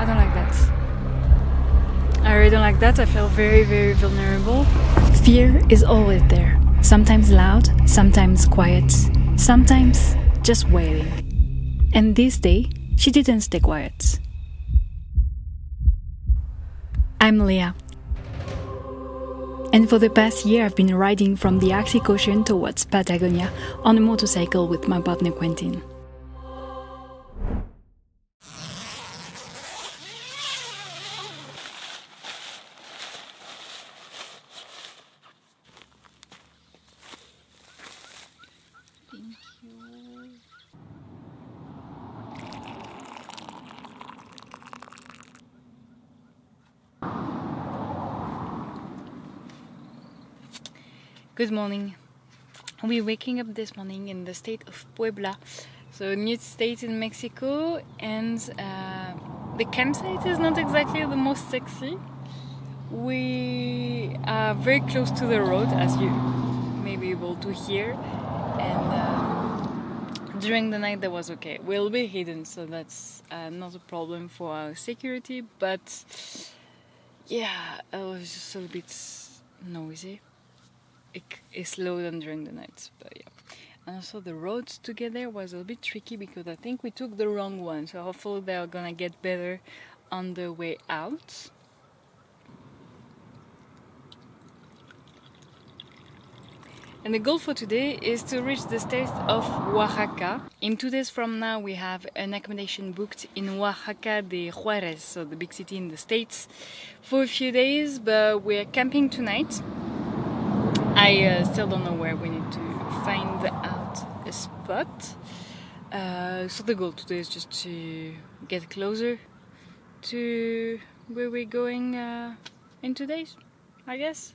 I don't like that. I really don't like that. I feel very, very vulnerable. Fear is always there. Sometimes loud, sometimes quiet, sometimes just waiting. And this day, she didn't stay quiet. I'm Leah. And for the past year, I've been riding from the Arctic Ocean towards Patagonia on a motorcycle with my partner Quinten. Good morning. We're waking up this morning in the state of Puebla, so a new state in Mexico, and the campsite is not exactly the most sexy. We are very close to the road, as you may be able to hear, and during the night that was okay. We'll be hidden, so that's not a problem for our security, but yeah, it was just a little bit noisy. It slowed down during the night, but yeah. And also the roads together was a bit tricky because I think we took the wrong one, so hopefully they're gonna get better on the way out. And the goal for today is to reach the state of Oaxaca. In 2 days from now we have an accommodation booked in Oaxaca de Juarez, so the big city in the States, for a few days, but we're camping tonight. I still don't know where. We need to find out a spot. So the goal today is just to get closer to where we're going in 2 days, I guess.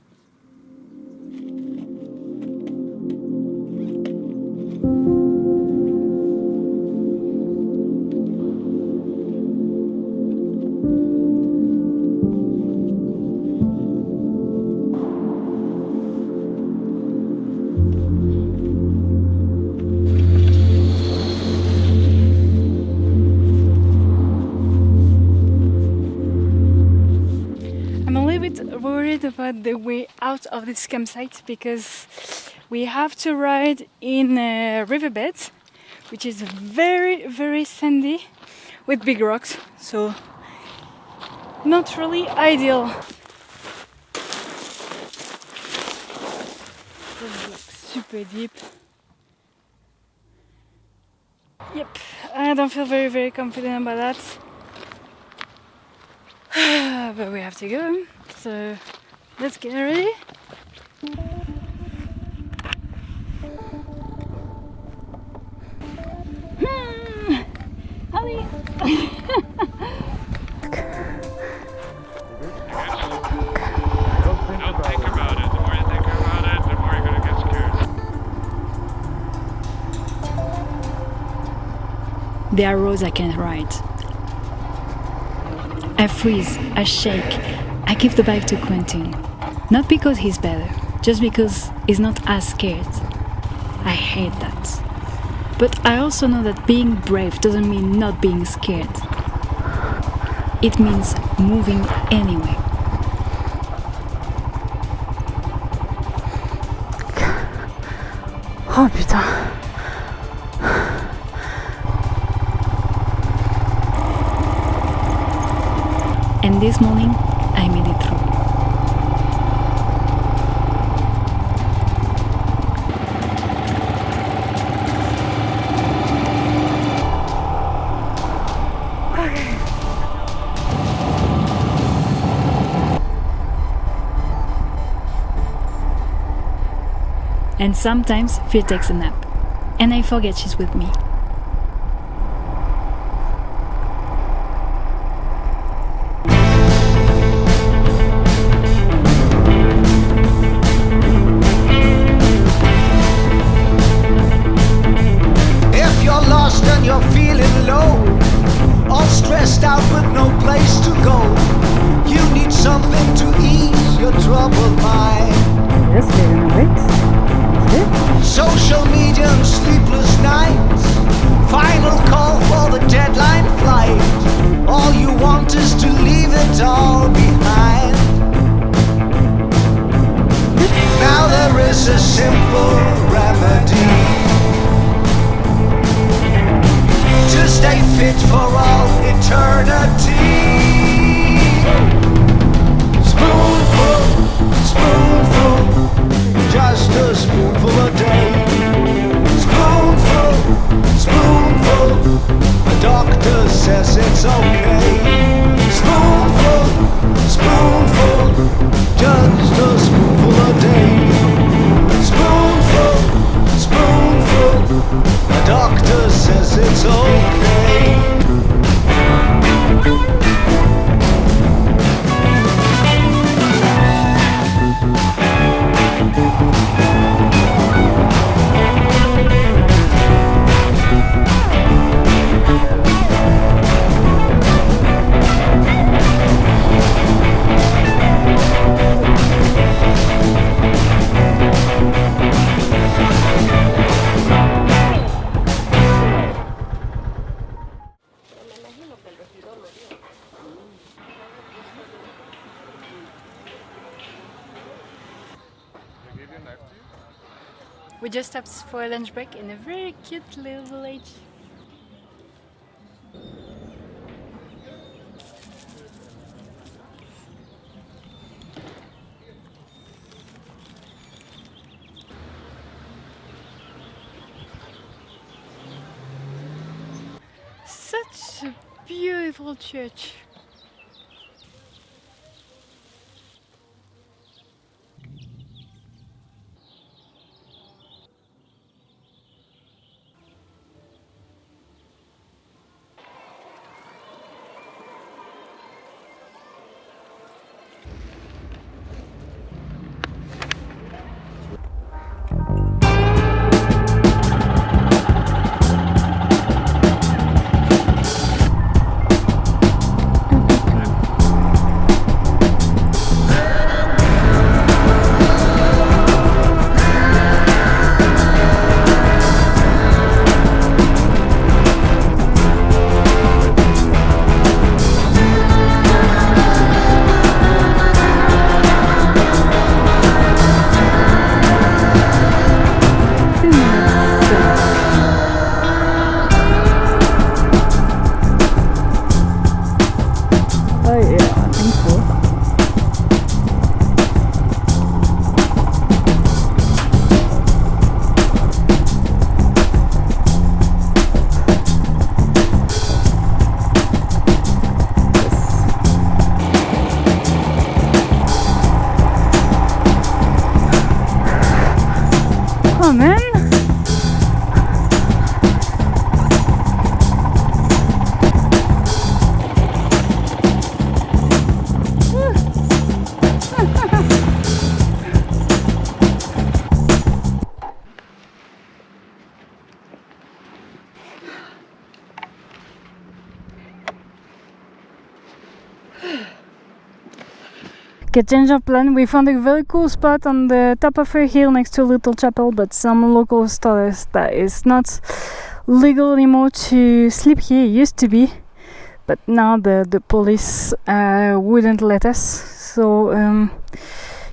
Worried about the way out of this campsite because we have to ride in a riverbed which is very, very sandy with big rocks, so not really ideal. This is like super deep. Yep, I don't feel very, very confident about that. But we have to go, so let's get ready. Honey! Don't think about it. The more you think about it, the more you're gonna get scared. There are roads I can't ride. I freeze, I shake, I give the bike to Quinten. Not because he's better, just because he's not as scared. I hate that. But I also know that being brave doesn't mean not being scared. It means moving anyway. Oh putain. And this morning, I made it through. And sometimes fear takes a nap, and I forget she's with me. You're feeling low, all stressed out with no place to go. You need something to ease your troubled mind. Yes, we're gonna wait. Social media and sleepless nights, final call for the deadline flight. All you want is eternity. Spoonful, spoonful, just a spoonful a day. Spoonful, spoonful, the doctor says it's okay. Spoonful, spoonful, just a spoonful a day. Spoonful, spoonful, the doctor says it's okay. We just stopped for a lunch break in a very cute little village. Such a beautiful church. Oh man. Okay, change of plan. We found a very cool spot on the top of a hill next to a little chapel, but some locals told us that it's not legal anymore to sleep here. It used to be, but now the police wouldn't let us. So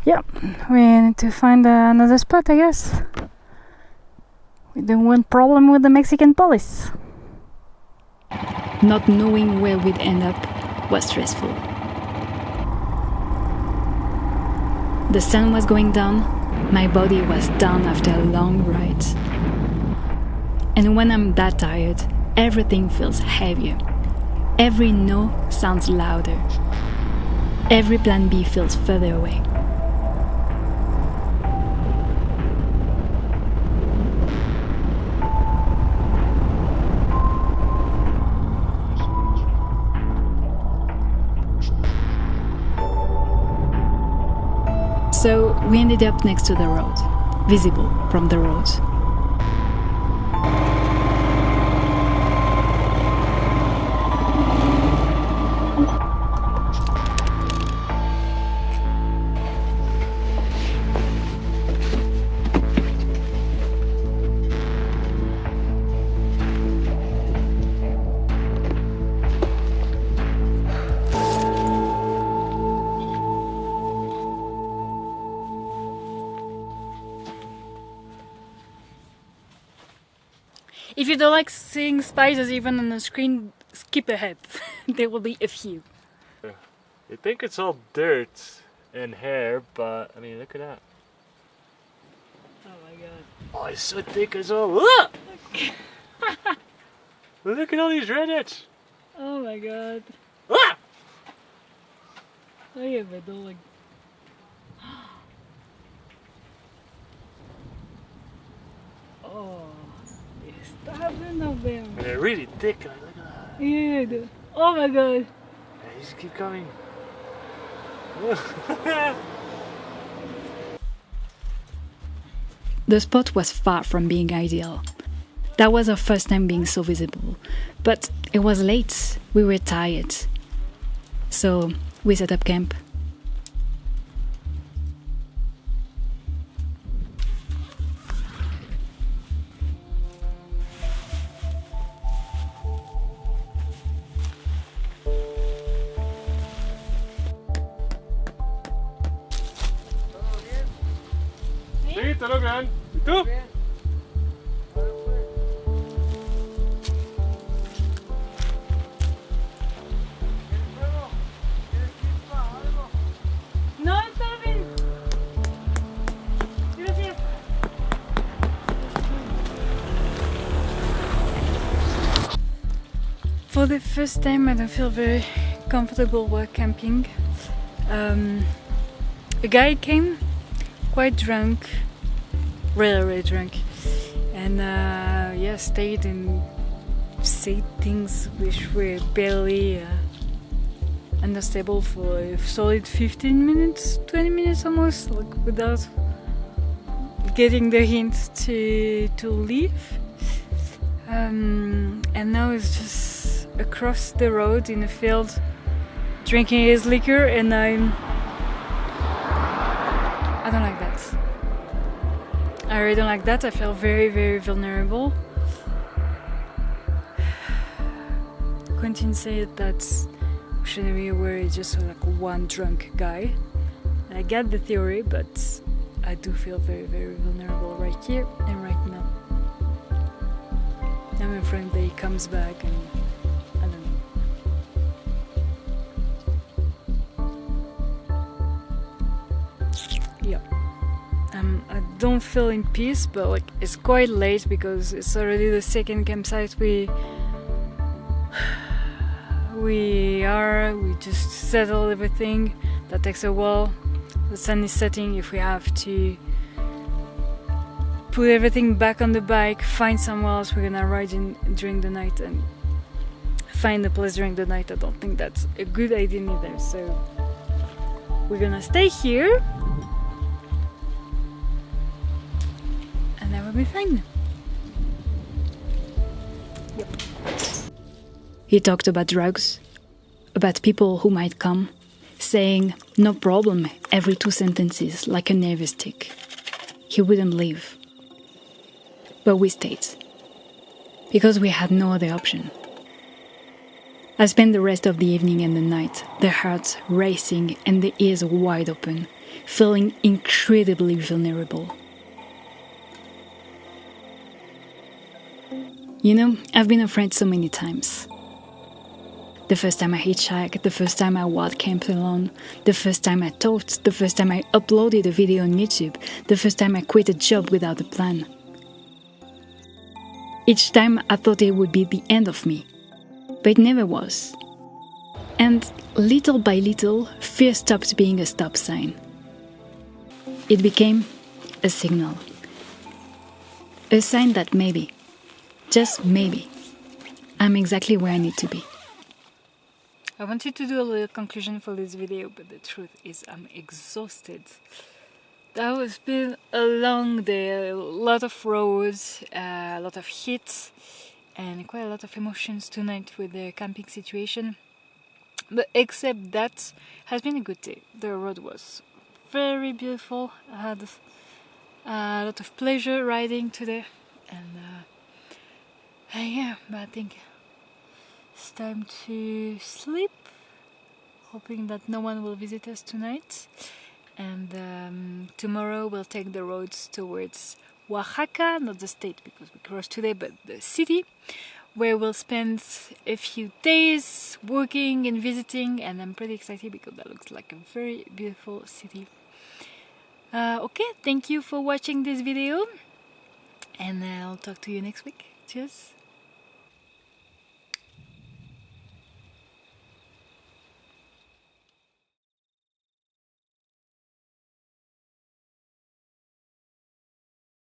yeah, we need to find another spot, I guess. We don't want problem with the Mexican police. Not knowing where we'd end up was stressful. The sun was going down, my body was done after a long ride. And when I'm that tired, everything feels heavier. Every no sounds louder. Every plan B feels further away. So we ended up next to the road, visible from the road. If you don't like seeing spiders even on the screen, skip ahead. there will be a few. You think it's all dirt and hair, but I mean, look at that. Oh my god. Oh, it's so thick as well. Look! Look at all these redheads. Oh my god. Ah! Look at my dog. Oh, there's thousands of them. And they're really thick. Like, look at that. Yeah. Oh my god. They just keep coming. The spot was far from being ideal. That was our first time being so visible. But it was late, we were tired. So we set up camp. Sí, todo bien. ¿Y tú? No, está bien. Gracias. For the first time, I don't feel very comfortable while camping. A guy came, quite drunk, really drunk, and stayed and said things which were barely understandable for a solid 15 minutes, 20 minutes almost, like without getting the hint to leave. And now it's just across the road in a field drinking his liquor, and I don't like that. I really don't like that. I feel very vulnerable. Quinten said that we shouldn't be aware it's just like one drunk guy. I get the theory, but I do feel very vulnerable right here and right now. I'm afraid that he comes back and I don't know. Yeah. I don't feel in peace, but like it's quite late because it's already the second campsite we just settled everything. That takes a while. The sun is setting. If we have to put everything back on the bike, find somewhere else we're gonna ride in during the night, and find a place during the night, I don't think that's a good idea either. So we're gonna stay here and that will be fine. Yep. He talked about drugs, about people who might come, saying no problem every 2 sentences like a nervous tick. He wouldn't leave. But we stayed, because we had no other option. I spent the rest of the evening and the night, the heart racing and the ears wide open, feeling incredibly vulnerable. You know, I've been afraid so many times. The first time I hitchhiked, the first time I wild camped alone, the first time I talked, the first time I uploaded a video on YouTube, the first time I quit a job without a plan. Each time I thought it would be the end of me, but it never was. And little by little, fear stopped being a stop sign. It became a signal. A sign that maybe, just maybe, I'm exactly where I need to be. I wanted to do a little conclusion for this video, but the truth is I'm exhausted. That has been a long day, a lot of roads, a lot of heat, and quite a lot of emotions tonight with the camping situation. But except that, has been a good day. The road was very beautiful. I had a lot of pleasure riding today, and yeah, but I think it's time to sleep, hoping that no one will visit us tonight. And tomorrow we'll take the roads towards Oaxaca, not the state because we crossed today, but the city, where we'll spend a few days working and visiting, and I'm pretty excited because that looks like a very beautiful city. Okay, thank you for watching this video, and I'll talk to you next week. Cheers!